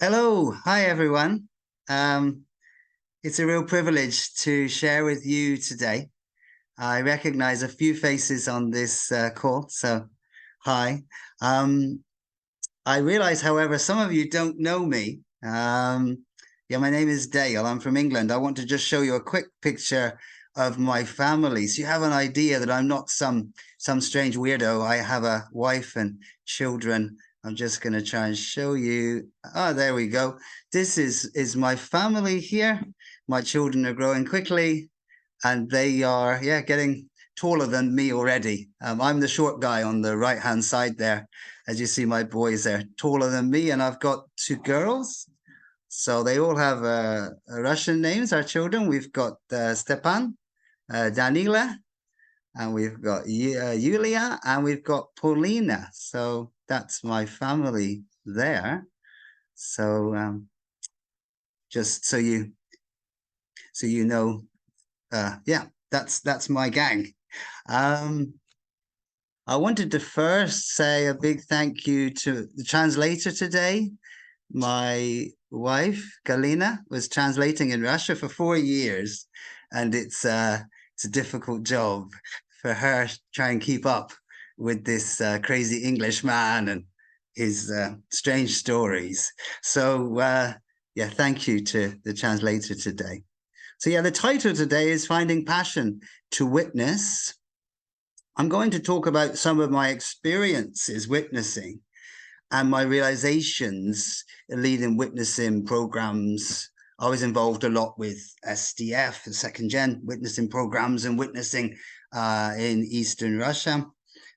Hello, hi everyone. Um, it's a real privilege to share with you today. I recognize a few faces on this call, so hi. Um, I realize, however, some of you don't know me. Yeah, my name is Dale. I'm from England. I want to just show you a quick picture of my family, so you have an idea that I'm not some strange weirdo. I have a wife and children. I'm just going to try and show you. Oh, there we go. This is my family here. My children are growing quickly, and they are, yeah, getting taller than me already. I'm the short guy on the right hand side there. As you see, my boys are taller than me, and I've got two girls. So they all have Russian names, our children. We've got Stepan, Danila, and we've got Yulia, and we've got Paulina. So that's my family there. So just so you know, yeah, that's my gang. Um, I wanted to first say a big thank you to the translator today. My wife, Galina, was translating in Russia for 4 years, and it's a difficult job for her to try and keep up with this crazy English man and his strange stories. So yeah, thank you to the translator today. So yeah, the title today is Finding Passion to Witness. I'm going to talk about some of my experiences witnessing and my realizations leading witnessing programs. I was involved a lot with SDF, the second gen witnessing programs, and witnessing in Eastern Russia.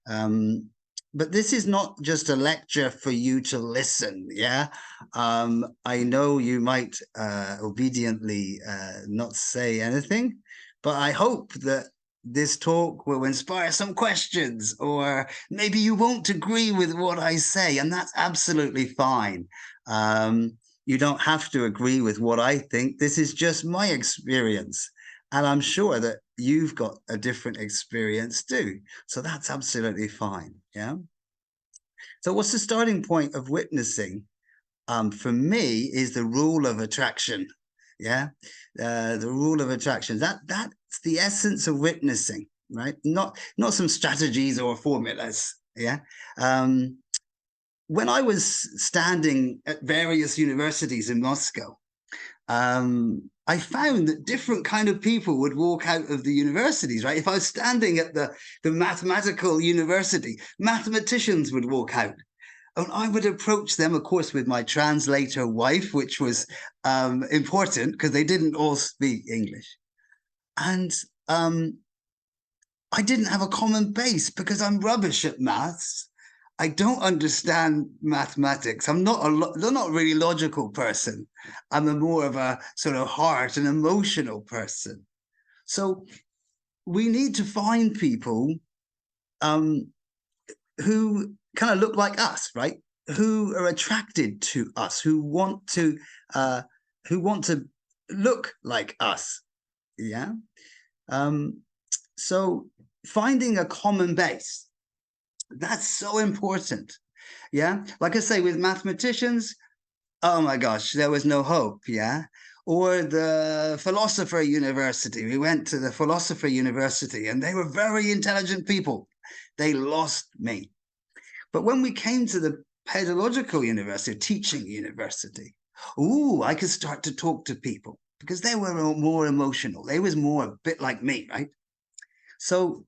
Um, but this is not just a lecture for you to listen. Yeah. I know you might obediently not say anything, but I hope that this talk will inspire some questions, or maybe you won't agree with what I say, and that's absolutely fine. You don't have to agree with what I think. This is just my experience. And I'm sure that you've got a different experience too. So that's absolutely fine. Yeah. So, what's the starting point of witnessing? For me, is the rule of attraction. Yeah, the rule of attraction. That's the essence of witnessing, right? Not some strategies or formulas. Yeah. Um, when I was standing at various universities in Moscow, I found that different kind of people would walk out of the universities, right? If I was standing at the mathematical university, mathematicians would walk out. And I would approach them, of course, with my translator wife, which was important because they didn't all speak English. And I didn't have a common base because I'm rubbish at maths. I don't understand mathematics. I'm not really logical person. I'm a more of a sort of heart and emotional person. So we need to find people um, who kind of look like us, right? Who are attracted to us, uh, who want to look like us. Yeah. Um, so finding a common base, that's so important. Yeah. Like I say, with mathematicians, oh my gosh, there was no hope. Yeah. Or the philosopher university. We went to the philosopher university and they were very intelligent people. They lost me. But when we came to the pedagogical university, teaching university, ooh, I could start to talk to people because they were more emotional. They was more a bit like me, right? So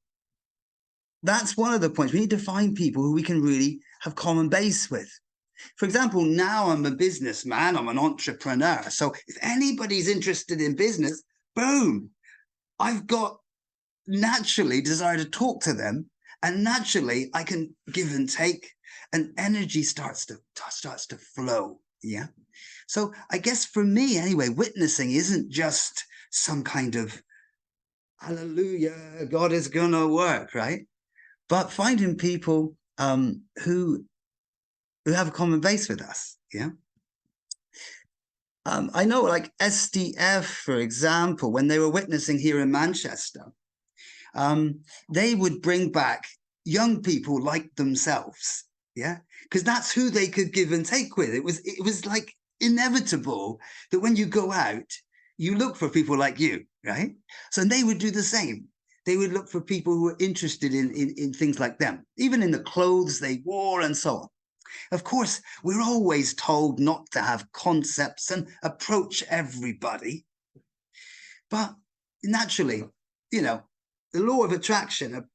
that's one of the points. We need to find people who we can really have common base with. For example, now I'm a businessman, I'm an entrepreneur. So if anybody's interested in business, boom, I've got naturally desire to talk to them, and naturally I can give and take, and energy starts to flow. Yeah. So I guess for me anyway, witnessing isn't just some kind of hallelujah, God is gonna work, right? But finding people who have a common base with us. Yeah. I know, like SDF, for example, when they were witnessing here in Manchester, they would bring back young people like themselves. Yeah, because that's who they could give and take with. It was like inevitable that when you go out, you look for people like you, right? So they would do the same. They would look for people who were interested in things like them, even in the clothes they wore and so on. Of course, we're always told not to have concepts and approach everybody. But naturally, you know, the law of attraction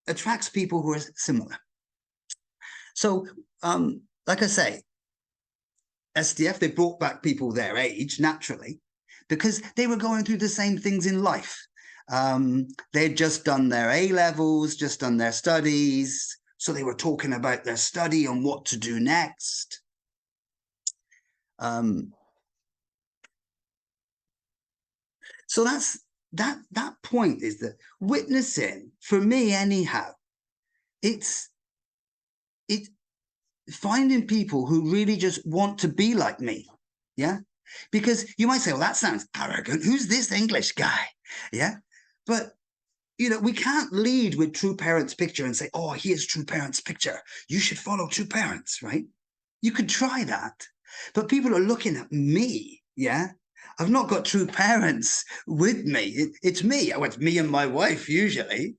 attracts people who are similar. So, like I say, SDF, they brought back people their age, naturally, because they were going through the same things in life. They'd just done their A-levels, just done their studies. So they were talking about their study and what to do next. So that point is that witnessing, for me anyhow, it's finding people who really just want to be like me. Yeah. Because you might say, well, that sounds arrogant. Who's this English guy? Yeah. But, you know, we can't lead with True Parents Picture and say, oh, here's True Parents Picture. You should follow True Parents, right? You could try that. But people are looking at me. Yeah. I've not got True Parents with me. It's me. Oh, it's me and my wife usually.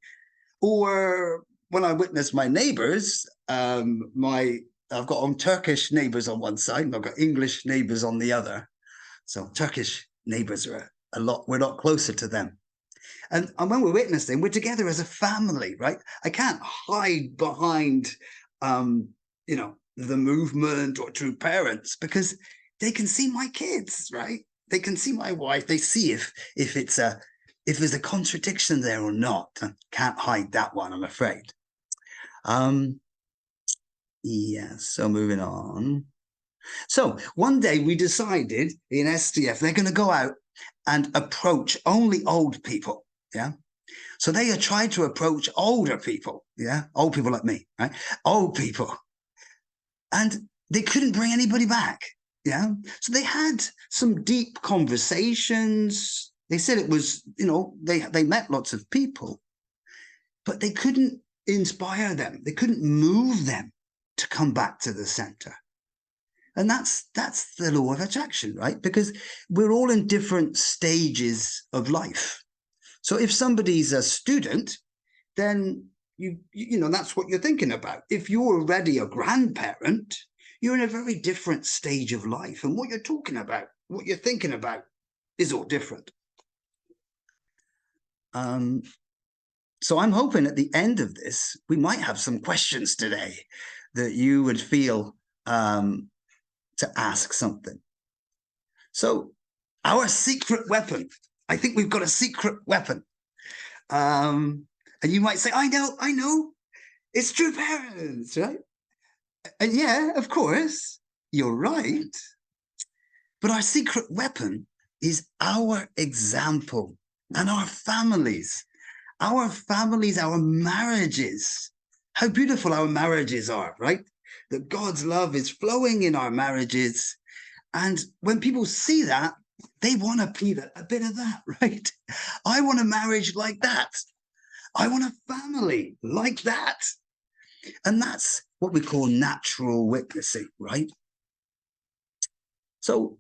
Or when I witness my neighbors, I've got Turkish neighbors on one side and I've got English neighbors on the other. So Turkish neighbors are we're a lot closer to them. And when we're witnessing, we're together as a family, right? I can't hide behind, you know, the movement or True Parents because they can see my kids, right? They can see my wife. They see if there's a contradiction there or not. I can't hide that one, I'm afraid. Yeah, so moving on. So one day we decided in SDF, they're going to go out and approach only old people. Yeah. So they had tried to approach older people. Yeah. Old people like me, right? Old people. And they couldn't bring anybody back. Yeah. So they had some deep conversations. They said it was, you know, they met lots of people, but they couldn't inspire them. They couldn't move them to come back to the center. And that's the law of attraction, right? Because we're all in different stages of life. So if somebody's a student, then you know that's what you're thinking about. If you're already a grandparent, you're in a very different stage of life. And what you're talking about, what you're thinking about is all different. So I'm hoping at the end of this, we might have some questions today that you would feel to ask something. So our secret weapon, I think we've got a secret weapon. And you might say, I know, it's True Parents, right? And yeah, of course, you're right. But our secret weapon is our example and our families, our marriages. How beautiful our marriages are, right? That God's love is flowing in our marriages. And when people see that, they want a bit of that, right? I want a marriage like that. I want a family like that. And that's what we call natural witnessing, right? So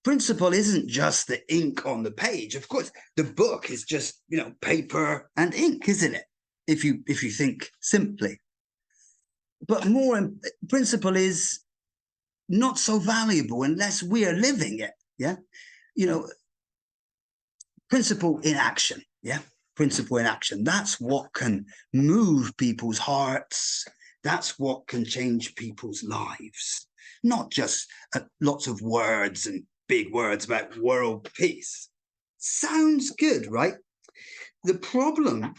principle isn't just the ink on the page. Of course, the book is just, you know, paper and ink, isn't it? If you think simply. But more principle is not so valuable unless we are living it. Yeah. You know, principle in action. Yeah. Principle in action. That's what can move people's hearts. That's what can change people's lives. Not just lots of words and big words about world peace. Sounds good, right? The problem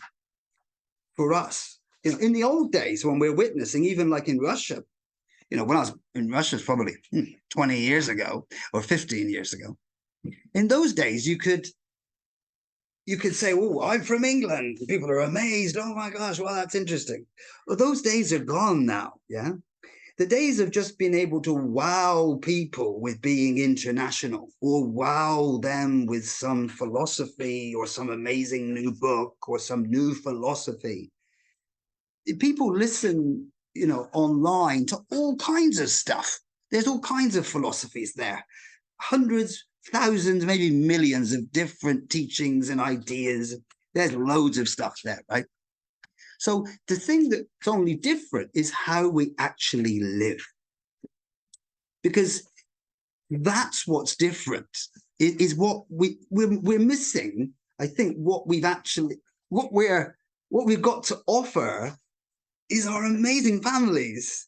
for us, you know, in the old days when we're witnessing, even like in Russia, you know, when I was in Russia, it's probably 20 years ago or 15 years ago. In those days, you could say, oh, I'm from England. People are amazed. Oh my gosh, well, that's interesting. Well, those days are gone now. Yeah. The days of just being able to wow people with being international or wow them with some philosophy or some amazing new book or some new philosophy. People listen, you know, online to all kinds of stuff. There's all kinds of philosophies there, hundreds, thousands, maybe millions of different teachings and ideas. There's loads of stuff there, right? So the thing that's only different is how we actually live. Because that's what's different, is what we're missing. I think what we've got to offer is our amazing families.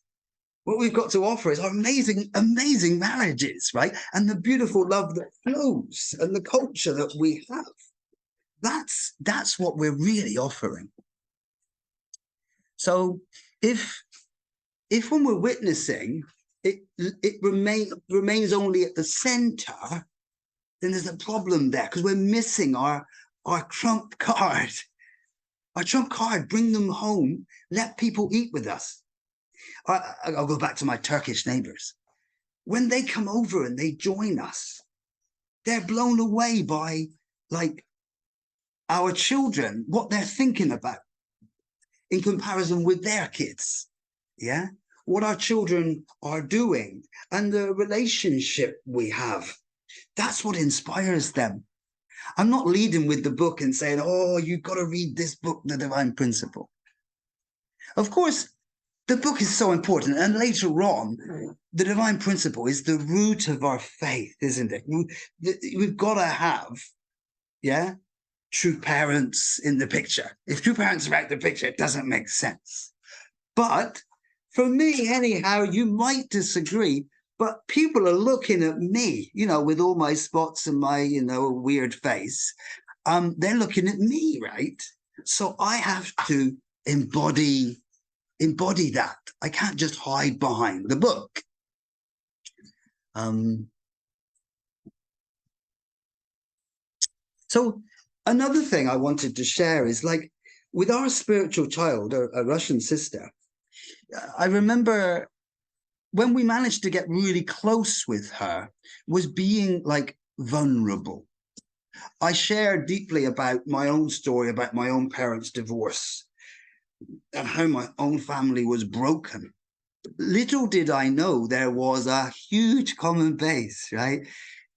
What we've got to offer is our amazing, amazing marriages, right? And the beautiful love that flows and the culture that we have. That's what we're really offering. So if when we're witnessing, it remains only at the center, then there's a problem there, because we're missing our trump card. Our trump card, bring them home, let people eat with us. I'll go back to my Turkish neighbors. When they come over and they join us, they're blown away by, like, our children, what they're thinking about in comparison with their kids. Yeah, what our children are doing and the relationship we have. That's what inspires them. I'm not leading with the book and saying, oh, you've got to read this book, The Divine Principle. Of course, the book is so important. And later on, The Divine Principle is the root of our faith, isn't it? We've got to have, yeah, true parents in the picture. If true parents are out the picture, it doesn't make sense. But for me, anyhow, you might disagree, but people are looking at me, you know, with all my spots and my, you know, weird face. They're looking at me, right? So I have to embody that. I can't just hide behind the book. So another thing I wanted to share is, like, with our spiritual child, a Russian sister, I remember when we managed to get really close with her, was being, like, vulnerable. I shared deeply about my own story, about my own parents' divorce, and how my own family was broken. Little did I know there was a huge common base, right?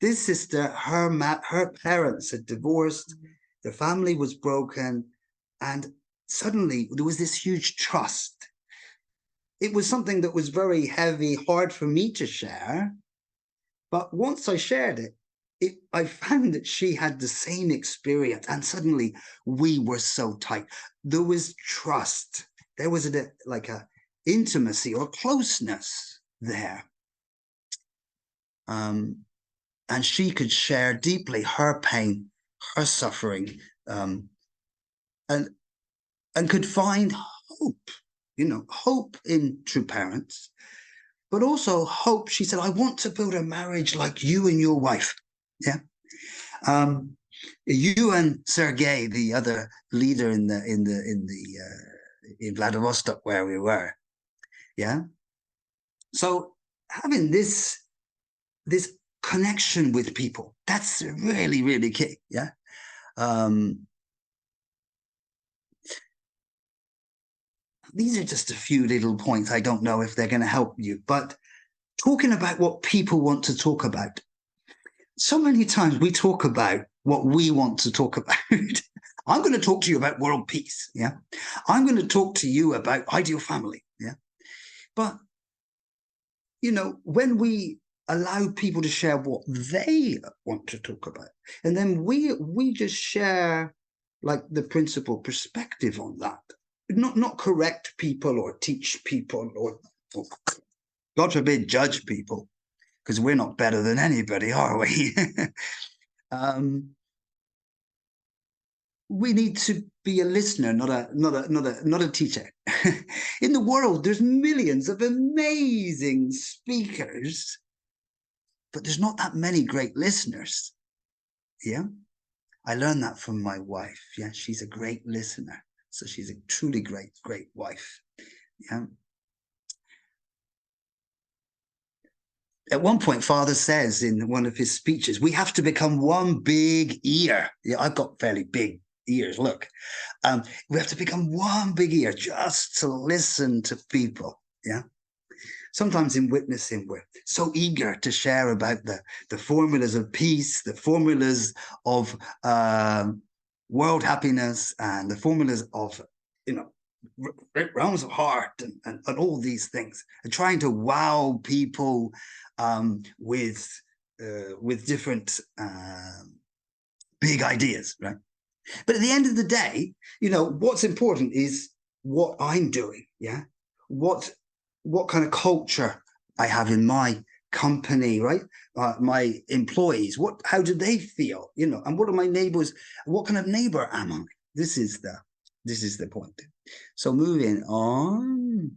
This sister, her parents had divorced, their family was broken, and suddenly there was this huge trust. It was something that was very heavy, hard for me to share. But once I shared it, I found that she had the same experience, and suddenly we were so tight. There was trust. There was like a intimacy or closeness there. And she could share deeply her pain, her suffering, and could find hope, you know, hope in true parents, but also hope. She said, I want to build a marriage like you and your wife. Yeah. You and Sergei, the other leader in Vladivostok, where we were. Yeah. So having this connection with people, that's really, really key. Yeah. These are just a few little points. I don't know if they're going to help you, but talking about what people want to talk about. So many times we talk about what we want to talk about. I'm going to talk to you about world peace. Yeah. I'm going to talk to you about ideal family. Yeah. But, you know, when we allow people to share what they want to talk about, and then we just share, like, the principal perspective on that, not correct people or teach people or God forbid, judge people, because we're not better than anybody, are we? We need to be a listener, not a teacher. In the world, there's millions of amazing speakers, but there's not that many great listeners. Yeah, I learned that from my wife. Yeah, she's a great listener, so she's a truly great wife. Yeah. At one point, Father says in one of his speeches, we have to become one big ear. Yeah, I've got fairly big ears, look. We have to become one big ear just to listen to people, yeah? sometimes in witnessing, we're so eager to share about the formulas of peace, the formulas of world happiness, and the formulas of, realms of heart, and all these things, and trying to wow people with different big ideas, right? But at the end of the day, what's important is what I'm doing. Yeah. What kind of culture I have in my company, right? My employees, how do they feel? And what are my neighbors? What kind of neighbor am I? This is the point. So moving on.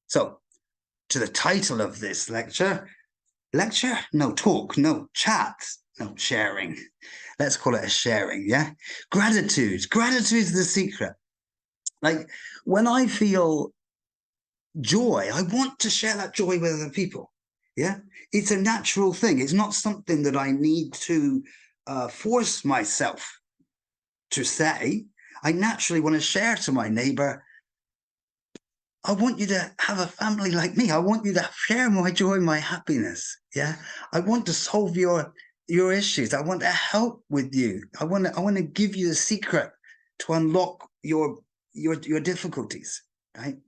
So to the title of this lecture, no, talk, no, chat, no, sharing. Let's call it a sharing, yeah? Gratitude is the secret. Like, when I feel joy, I want to share that joy with other people, yeah? It's a natural thing. It's not something that I need to force myself to say. I naturally want to share to my neighbor, I want you to have a family like me. I want you to share my joy, my happiness. Yeah. I want to solve your issues. I want to help with you. I want to give you the secret to unlock your difficulties. Right.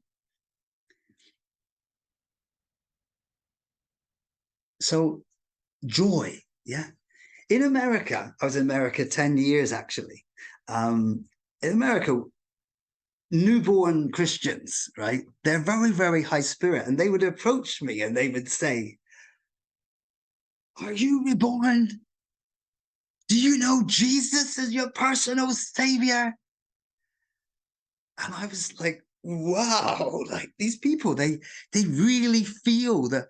So joy. Yeah. In America, I was in America 10 years actually. In America, newborn Christians, right? They're very, very high spirit, and they would approach me and they would say, "Are you reborn? Do you know Jesus is your personal savior?" And I was like, wow, like these people, they really feel the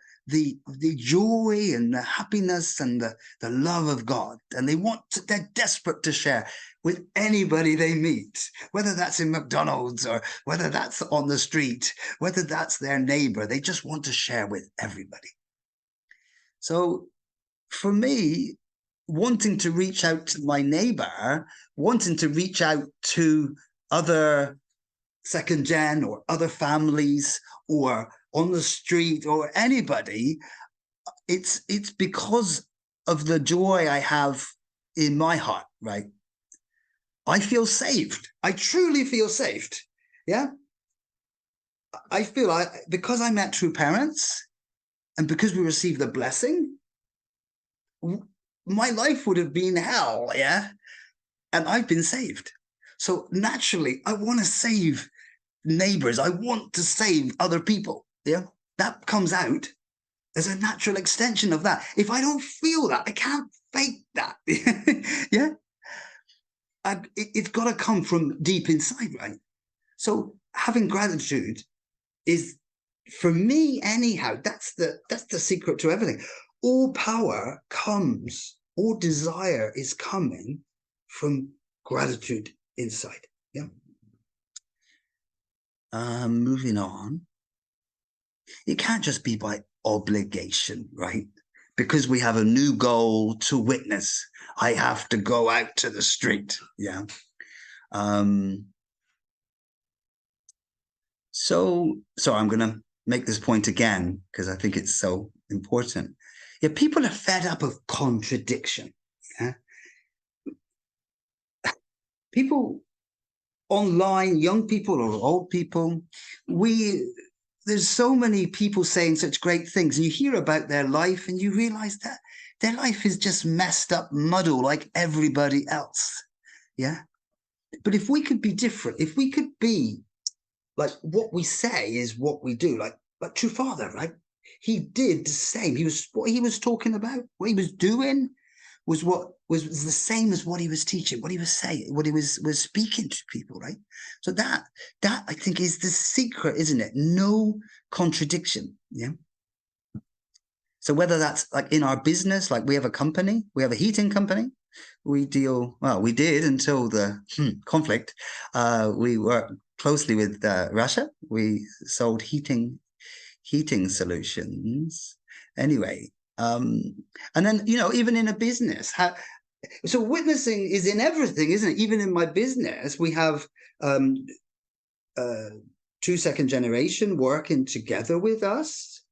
joy and the happiness and the love of God. And they're desperate to share with anybody they meet, whether that's in McDonald's or whether that's on the street, whether that's their neighbor. They just want to share with everybody. So for me, wanting to reach out to my neighbor, wanting to reach out to other second gen or other families or on the street or anybody, it's because of the joy I have in my heart, right? I feel saved. I truly feel saved. Yeah. I feel because I met true parents and because we received the blessing, my life would have been hell. Yeah. And I've been saved. So naturally, I want to save neighbors. I want to save other people. Yeah. That comes out as a natural extension of that. If I don't feel that, I can't fake that. Yeah. It's got to come from deep inside, right? So having gratitude is, for me anyhow, that's the secret to everything. All power comes, all desire is coming from gratitude inside. Yeah. Moving on. It can't just be by obligation, right? Because we have a new goal to witness, I have to go out to the street. Yeah. So I'm going to make this point again because I think it's so important. Yeah, people are fed up of contradiction. Yeah. People online, young people or old people, there's so many people saying such great things. You hear about their life and you realize that their life is just messed up muddle like everybody else. Yeah. But if we could be different, if we could be like what we say is what we do, like true father, right? He did the same. What he was talking about, what he was doing was what was the same as what he was teaching, what he was saying, what he was speaking to people, right? So that I think is the secret, isn't it? No contradiction. Yeah. So whether that's like in our business, like we have a company, we have a heating company, we did until the conflict. We worked closely with Russia. We sold heating solutions. Anyway, and then even in a business, so witnessing is in everything, isn't it? Even in my business, we have two second generation working together with us.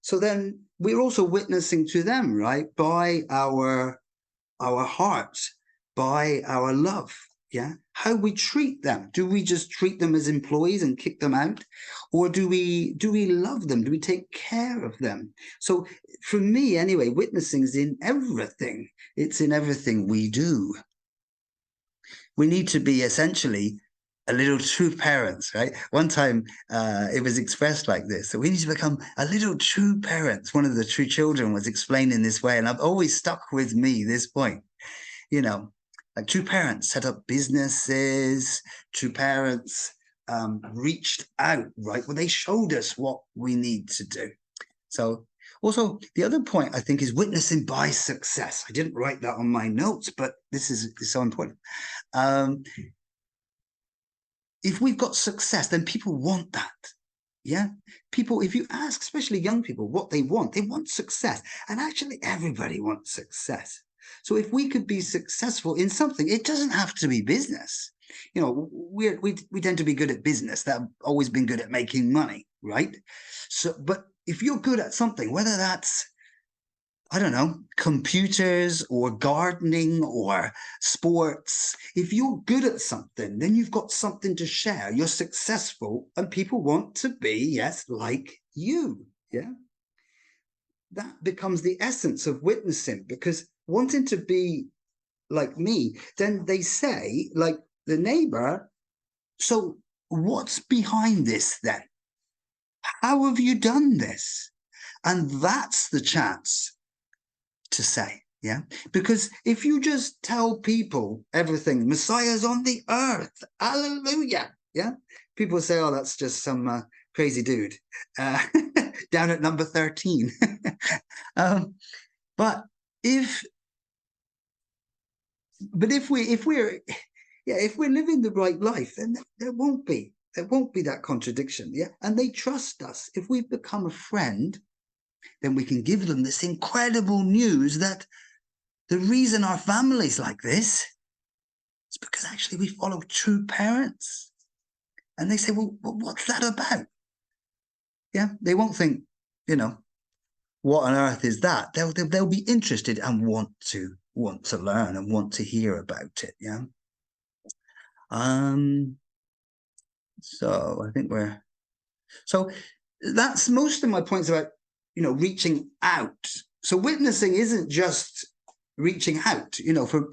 So then we're also witnessing to them, right? By our hearts, by our love. Yeah. How we treat them. Do we just treat them as employees and kick them out? Or do we love them? Do we take care of them? So for me, anyway, witnessing is in everything. It's in everything we do. We need to be essentially a little true parents, right? One time it was expressed like this: so we need to become a little true parents. One of the true children was explained in this way, and I've always stuck with me this point. You know, like true parents set up businesses, true parents reached out, right? Well, they showed us what we need to do. So also, the other point I think is witnessing by success. I didn't write that on my notes, but this is so important. If we've got success, then people want that. Yeah. People, if you ask, especially young people, what they want success. And actually, everybody wants success. So if we could be successful in something, it doesn't have to be business. You know, we tend to be good at business. That have always been good at making money, right? So, but if you're good at something, whether that's, I don't know, computers or gardening or sports. If you're good at something, then you've got something to share. You're successful and people want to be, yes, like you. Yeah. That becomes the essence of witnessing, because wanting to be like me, then they say, like the neighbor, so what's behind this then? How have you done this? And that's the chance to say, yeah? Because if you just tell people everything, Messiah's on the earth, hallelujah, yeah? People say, oh, that's just some crazy dude down at number 13. But if we're living the right life, then there won't be that contradiction, yeah? And they trust us. If we've become a friend, then we can give them this incredible news that the reason our family's like this is because actually we follow true parents. And they say, well, what's that about? Yeah, they won't think, you know, what on earth is that? They'll be interested and want to learn and want to hear about it. Yeah. So I think so that's most of my points about, you know, reaching out. So witnessing isn't just reaching out. You know, for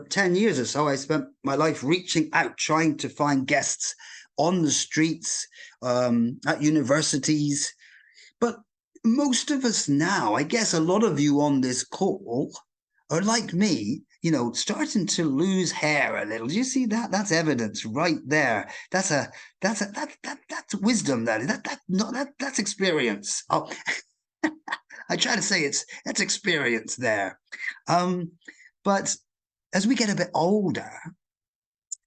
10 years or so, I spent my life reaching out, trying to find guests on the streets, at universities. But most of us now, I guess a lot of you on this call are like me, you know, starting to lose hair a little. Do you see that? That's evidence right there. That's wisdom. That's experience. Oh, I try to say that's experience there. But as we get a bit older,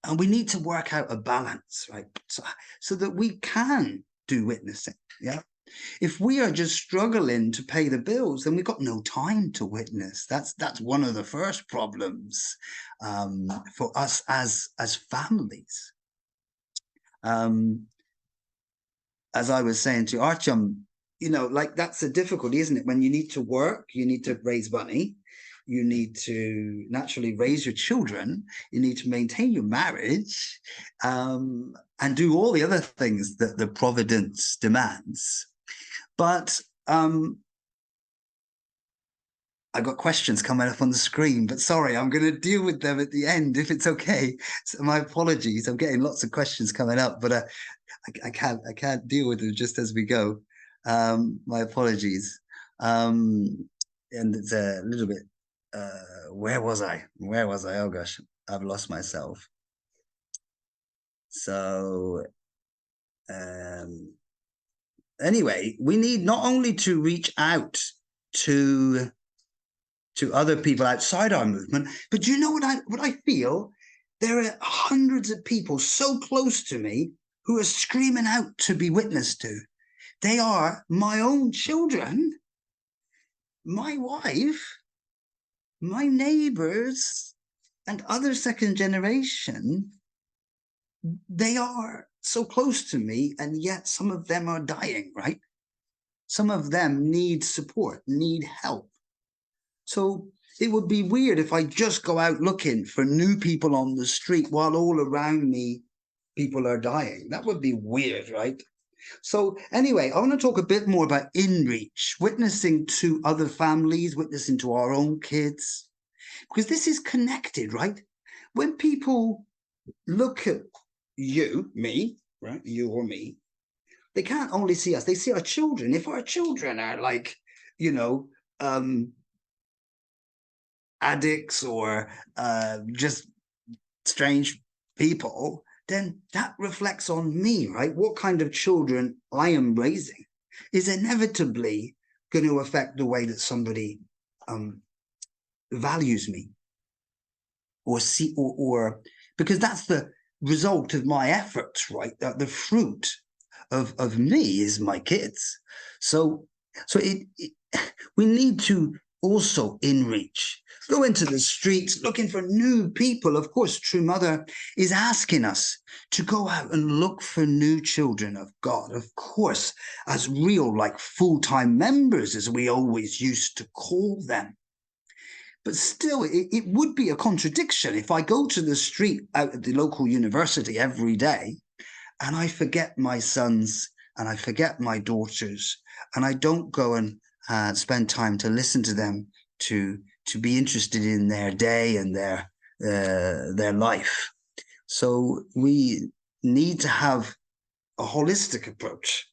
and we need to work out a balance, right? So that we can do witnessing. Yeah. If we are just struggling to pay the bills, then we've got no time to witness. That's one of the first problems for us as families. As I was saying to Archum, you know, like that's a difficulty, isn't it? When you need to work, you need to raise money, you need to naturally raise your children, you need to maintain your marriage, and do all the other things that the providence demands. But I got questions coming up on the screen, but sorry, I'm going to deal with them at the end if it's okay. So my apologies. I'm getting lots of questions coming up, but I can't deal with them just as we go. My apologies. And it's a little bit. Where was I? Oh gosh, I've lost myself. So. Anyway, we need not only to reach out to other people outside our movement, but you know what I feel? There are hundreds of people so close to me who are screaming out to be witnessed to. They are my own children, my wife, my neighbors, and other second generation. They are so close to me, and yet some of them are dying, right? Some of them need support, need help. So it would be weird if I just go out looking for new people on the street while all around me people are dying. That would be weird, right? So anyway, I want to talk a bit more about inreach, witnessing to other families, witnessing to our own kids, because this is connected, right? When people look at you, me, right? You or me, they can't only see us, they see our children. If our children are like, you know, addicts or just strange people, then that reflects on me, right? What kind of children I am raising is inevitably going to affect the way that somebody values me or see, or because that's the result of my efforts, right? The fruit of me is my kids. So we need to also inreach, go into the streets looking for new people. Of course, True Mother is asking us to go out and look for new children of God, of course, as real, like full-time members, as we always used to call them. But still, it would be a contradiction if I go to the street out at the local university every day and I forget my sons and I forget my daughters, and I don't go and spend time to listen to them, to be interested in their day and their life. So we need to have a holistic approach.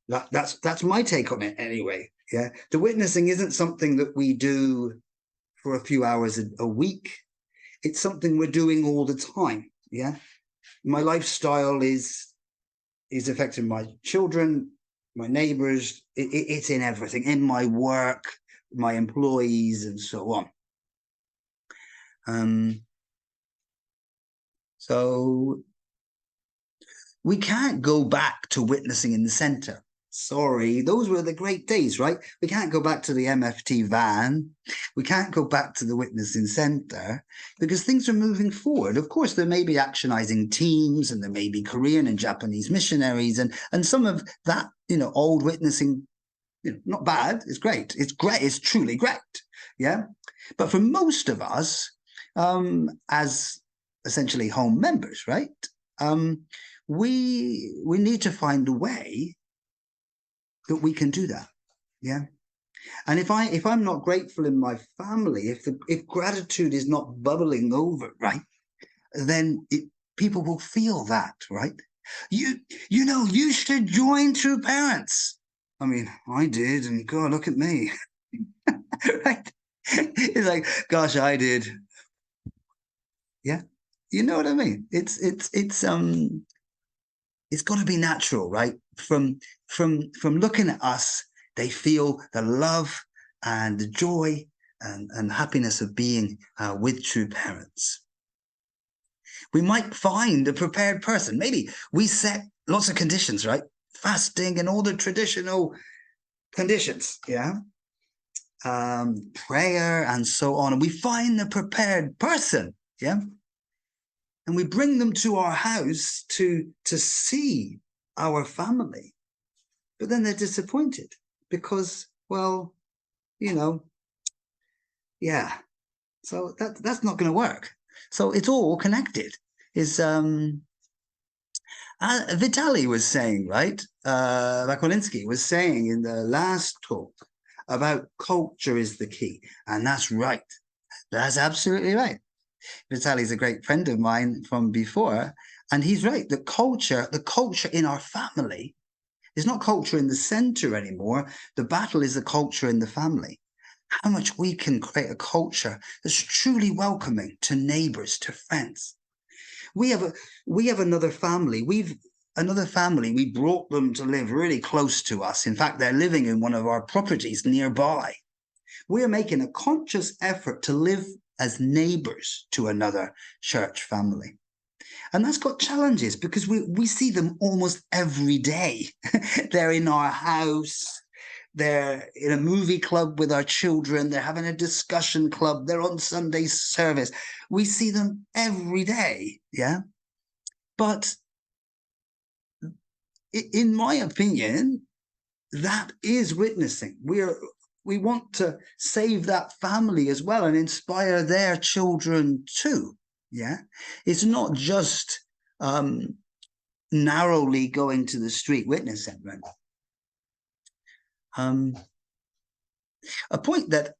That's my take on it anyway. Yeah, the witnessing isn't something that we do for a few hours a week. It's something we're doing all the time. Yeah, my lifestyle is affecting my children, my neighbors. It's in everything, in my work, my employees, and so on. So we can't go back to witnessing in the center. Sorry, those were the great days, right? We can't go back to the MFT van. We can't go back to the witnessing center because things are moving forward. Of course, there may be actionizing teams and there may be Korean and Japanese missionaries and some of that, old witnessing, not bad. It's great. It's great. It's truly great. Yeah. But for most of us, as essentially home members, right? We need to find a way that we can do that. Yeah. And if I'm not grateful in my family, if gratitude is not bubbling over, right, then people will feel that, right? You should join True Parents. I mean, I did, and God, look at me. Right? It's like, gosh, I did. Yeah. You know what I mean? It's got to be natural, right? From looking at us, they feel the love and the joy and happiness of being with True Parents. We might find a prepared person. Maybe we set lots of conditions, right? Fasting and all the traditional conditions, yeah. Prayer and so on. And we find a prepared person, yeah. And we bring them to our house to see our family. But then they're disappointed because, well, yeah. So that's not going to work. So it's all connected. Vitali was saying, right? Vakolinsky was saying in the last talk about culture is the key. And that's right. That's absolutely right. Vitali's a great friend of mine from before. And he's right. The culture in our family is not culture in the center anymore. The battle is the culture in the family. How much we can create a culture that's truly welcoming to neighbors, to friends. We have another family. We brought them to live really close to us. In fact, they're living in one of our properties nearby. We are making a conscious effort to live as neighbors to another church family. And that's got challenges because we see them almost every day. They're in our house. They're in a movie club with our children. They're having a discussion club. They're on Sunday service. We see them every day, yeah? But in my opinion, that is witnessing. We want to save that family as well and inspire their children too. Yeah, it's not just narrowly going to the street witnessing. Right? A point that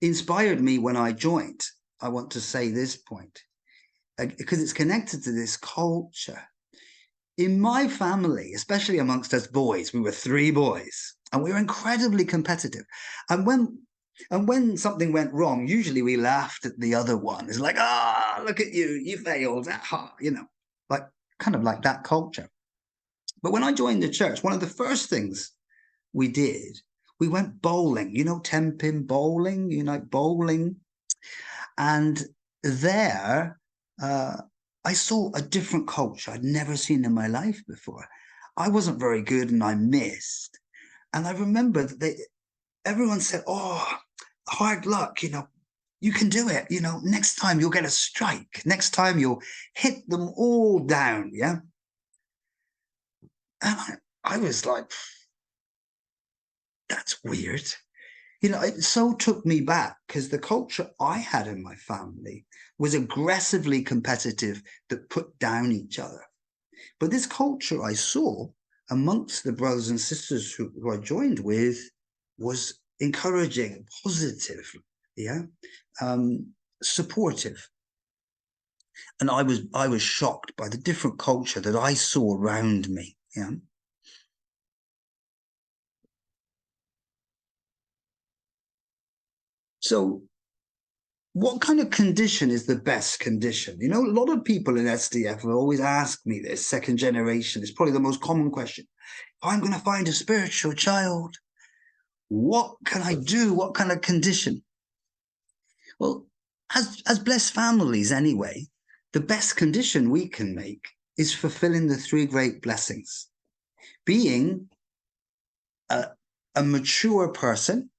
inspired me when I joined, I want to say this point, because it's connected to this culture. In my family, especially amongst us boys, we were 3 boys, and we were incredibly competitive. And when something went wrong, usually we laughed at the other one. It's like, look at you, you failed, you know, like kind of like that culture. But when I joined the church, one of the first things we did, we went bowling, you know, 10-pin bowling, you know, bowling. And there, I saw a different culture I'd never seen in my life before. I wasn't very good and I missed. And I remember that everyone said, oh, hard luck, you know, you can do it. You know, next time you'll get a strike. Next time you'll hit them all down. Yeah. And I was like, that's weird. You know, it so took me back because the culture I had in my family was aggressively competitive that put down each other. But this culture I saw amongst the brothers and sisters who I joined with was encouraging, positive, yeah, supportive. And I was shocked by the different culture that I saw around me. Yeah. So what kind of condition is the best condition? You know, a lot of people in SDF will always ask me this, second generation. It's probably the most common question. If I'm going to find a spiritual child, what can I do? What kind of condition? Well, as blessed families anyway, the best condition we can make is fulfilling the 3 great blessings. Being a mature person,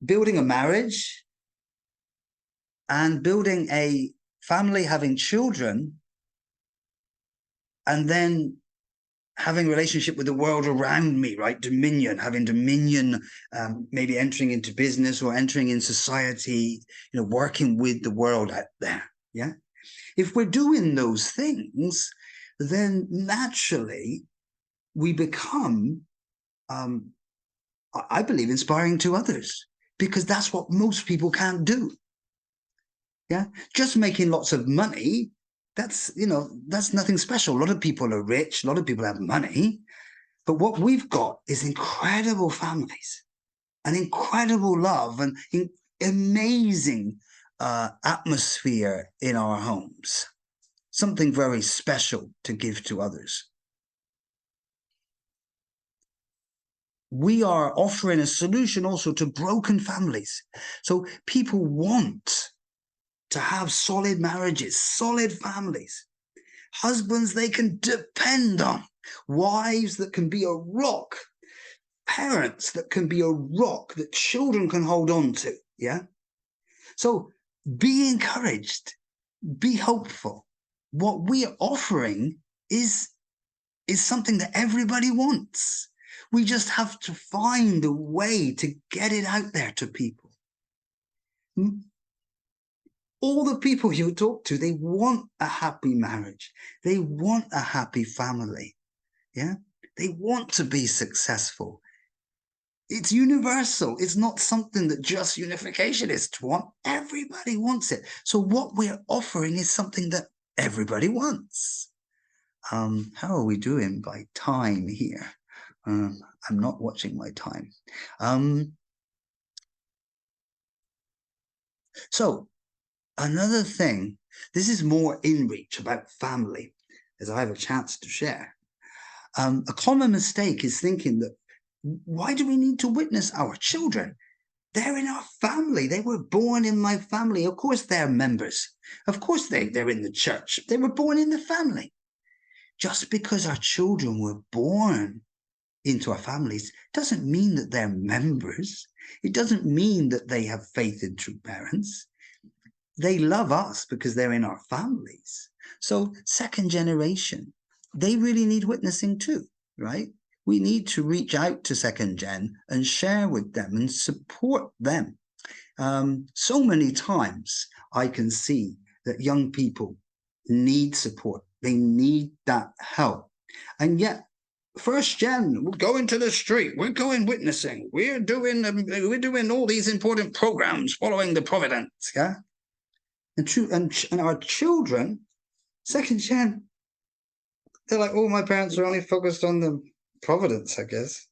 building a marriage, and building a family, having children, and then having a relationship with the world around me, right? Dominion, having dominion, maybe entering into business or entering in society, you know, working with the world out there. Yeah. If we're doing those things, then naturally we become, I believe, inspiring to others, because that's what most people can't do. Yeah. Just making lots of money, that's, you know, that's nothing special. A lot of people are rich, a lot of people have money. But what we've got is incredible families, an incredible love, and amazing atmosphere in our homes. Something very special to give to others. We are offering a solution also to broken families. So people want to have solid marriages, solid families, husbands they can depend on, wives that can be a rock, parents that can be a rock that children can hold on to. Yeah. So be encouraged, be hopeful. What we are offering is something that everybody wants. We just have to find a way to get it out there to people. All the people you talk to, they want a happy marriage. They want a happy family. Yeah. They want to be successful. It's universal. It's not something that just unificationists want. Everybody wants it. So what we're offering is something that everybody wants. How are we doing by time here? I'm not watching my time. So another thing, this is more in reach about family, as I have a chance to share. A common mistake is thinking that, why do we need to witness our children? They're in our family. They were born in my family. Of course, they're members. Of course, they're in the church. They were born in the family. Just because our children were born into our families doesn't mean that they're members. It doesn't mean that they have faith in true parents. They love us because they're in our families. So second generation, they really need witnessing too, right? We need to reach out to second gen and share with them and support them. So many times I can see that young people need support. They need that help. And yet, first gen, we're going to the street, we're going witnessing, we're doing all these important programs following the providence, yeah? And our children, second gen, they're like, oh, my parents are only focused on the providence, I guess.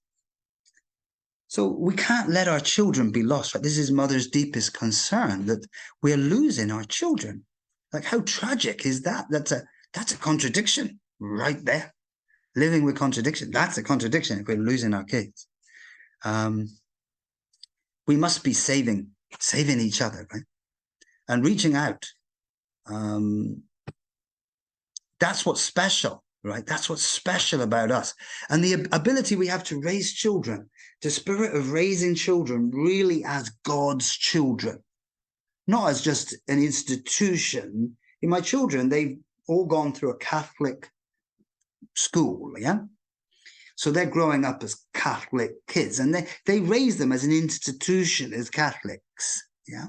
So we can't let our children be lost, right? This is mother's deepest concern, that we're losing our children. Like, how tragic is that? That's a contradiction right there. Living with contradiction. That's a contradiction if we're losing our kids. We must be saving each other, right? And reaching out. That's what's special, right? That's what's special about us. And the ability we have to raise children, the spirit of raising children really as God's children, not as just an institution. In my children, they've all gone through a Catholic school, yeah? So they're growing up as Catholic kids, and they raise them as an institution, as Catholics, yeah?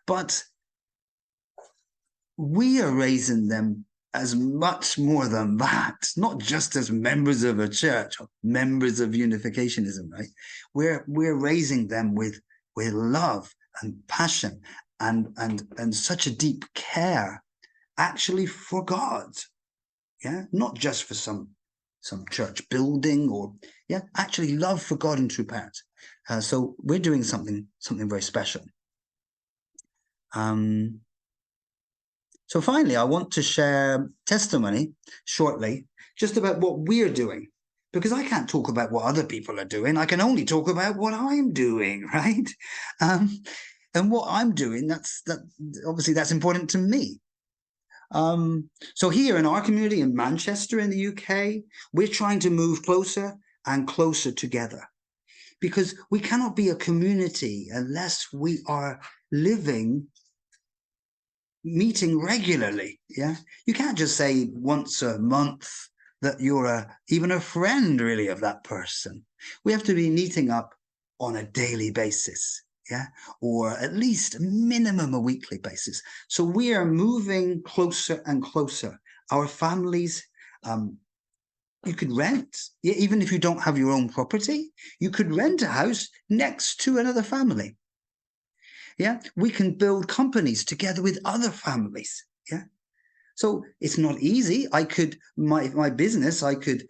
But we are raising them as much more than that, not just as members of a church or members of unificationism, right? We're raising them with love and passion and such a deep care, actually, for God, yeah, not just for some church building, or actually love for God and true parents. So we're doing something very special. So finally, I want to share testimony shortly, just about what we're doing, because I can't talk about what other people are doing. I can only talk about what I'm doing, right? And what I'm doing, obviously that's important to me. So here in our community in Manchester in the UK, we're trying to move closer and closer together, because we cannot be a community unless we are meeting regularly, yeah? You can't just say once a month that you're even a friend, really, of that person. We have to be meeting up on a daily basis, yeah? Or at least minimum a weekly basis. So we are moving closer and closer. Our families, you could rent, even if you don't have your own property, you could rent a house next to another family. Yeah, we can build companies together with other families. Yeah, so it's not easy. I could my business. I could,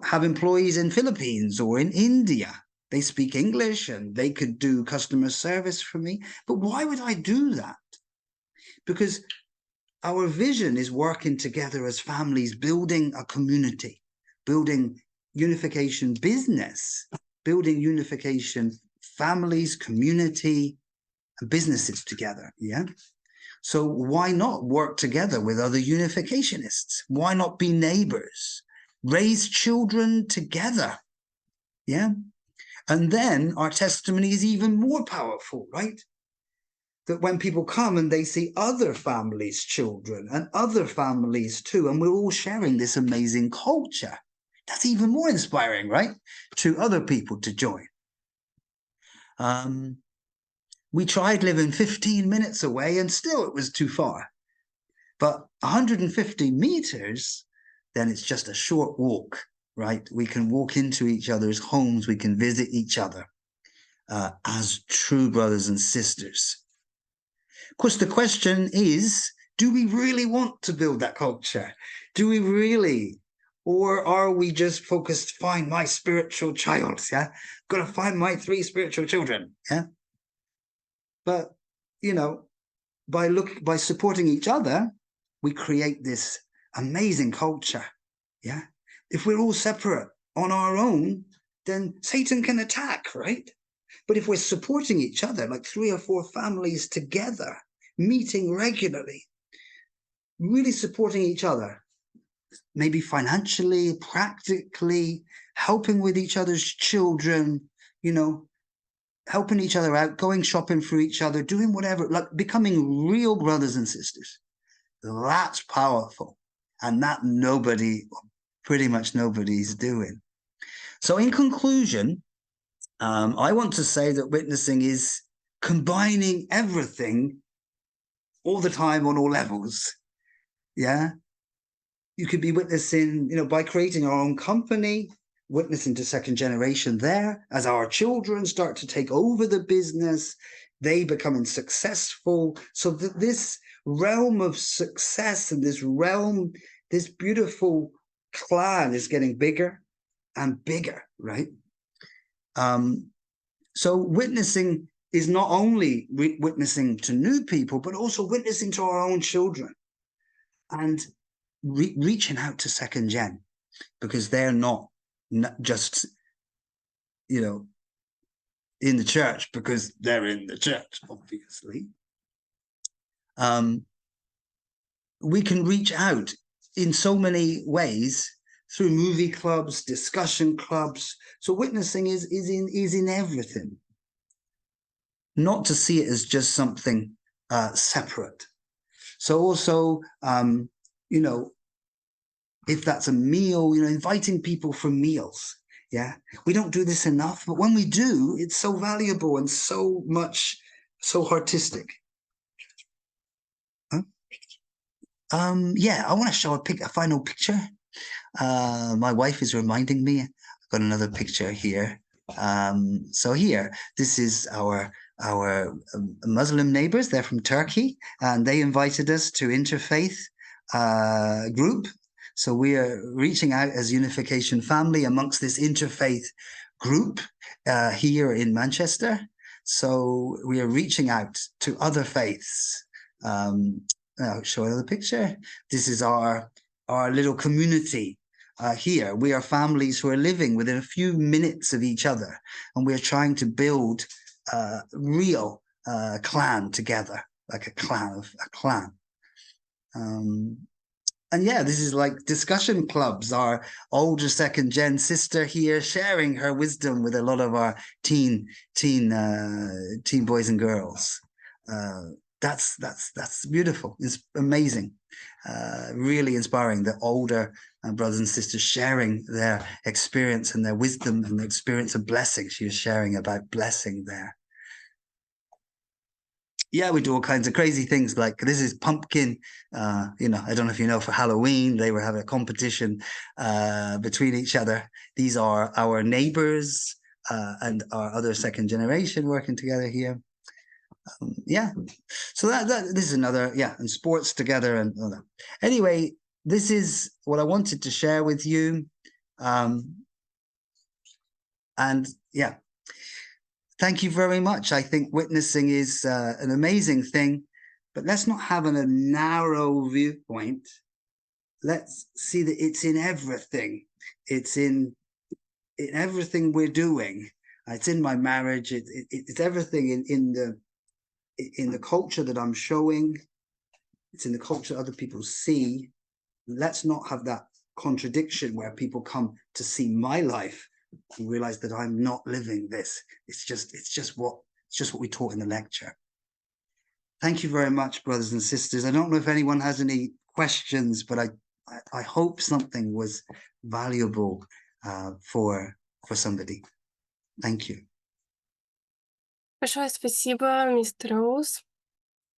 have employees in Philippines or in India. They speak English and they could do customer service for me. But why would I do that? Because our vision is working together as families, building a community, building unification business, building unification families, community, businesses together, yeah? So why not work together with other unificationists? Why not be neighbors? Raise children together, yeah? And then our testimony is even more powerful, right? That when people come and they see other families' children and other families too, and we're all sharing this amazing culture, that's even more inspiring, right? To other people to join. We tried living 15 minutes away and still it was too far. But 150 meters, then it's just a short walk, right? We can walk into each other's homes. We can visit each other as true brothers and sisters. Of course, the question is, do we really want to build that culture? Do we really? Or are we just focused, find my spiritual child, yeah? Got to find my 3 spiritual children, yeah? But, by supporting each other, we create this amazing culture, yeah? If we're all separate on our own, then Satan can attack, right? But if we're supporting each other, like 3 or 4 families together, meeting regularly, really supporting each other, maybe financially, practically, helping with each other's children, helping each other out, going shopping for each other, doing whatever, like becoming real brothers and sisters. That's powerful. And that pretty much nobody's doing. So in conclusion, I want to say that witnessing is combining everything all the time on all levels. Yeah. You could be witnessing, by creating our own company, witnessing to second generation there as our children start to take over the business, they becoming successful. So that this realm of success and this beautiful clan is getting bigger and bigger, right? So witnessing is not only witnessing to new people, but also witnessing to our own children and reaching out to second gen, because they're not just, in the church because they're in the church, obviously. We can reach out in so many ways through movie clubs, discussion clubs. So witnessing is in everything. Not to see it as just something separate. So also, if that's a meal, inviting people for meals. Yeah, we don't do this enough, but when we do, it's so valuable and so artistic. Huh? Yeah, I want to show a final picture. My wife is reminding me. I've got another picture here. So here, this is our Muslim neighbors. They're from Turkey, and they invited us to interfaith group. So we are reaching out as Unification Family amongst this interfaith group here in Manchester. So we are reaching out to other faiths. I'll show another picture. This is our little community here. We are families who are living within a few minutes of each other, and we're trying to build a real clan together, like a clan. And yeah, this is like discussion clubs. Our older second gen sister here sharing her wisdom with a lot of our teen boys and girls. That's beautiful. It's amazing. Really inspiring. The older brothers and sisters sharing their experience and their wisdom and the experience of blessing. She was sharing about blessing there. Yeah, we do all kinds of crazy things. Like this is pumpkin. I don't know if you know, for Halloween, they were having a competition between each other. These are our neighbors and our other second generation working together here. Yeah, so this is another, and sports together and all that. Anyway, this is what I wanted to share with you. And yeah, thank you very much. I think witnessing is an amazing thing, but let's not have a narrow viewpoint. Let's see that it's in everything. It's in everything we're doing. It's in my marriage. It's everything in the culture that I'm showing. It's in the culture other people see. Let's not have that contradiction where people come to see my life and realize that I'm not living this. It's just what we taught in the lecture. Thank you very much, brothers and sisters. I don't know if anyone has any questions, but I hope something was valuable for somebody. Thank you. Большое спасибо, мистер Роуз.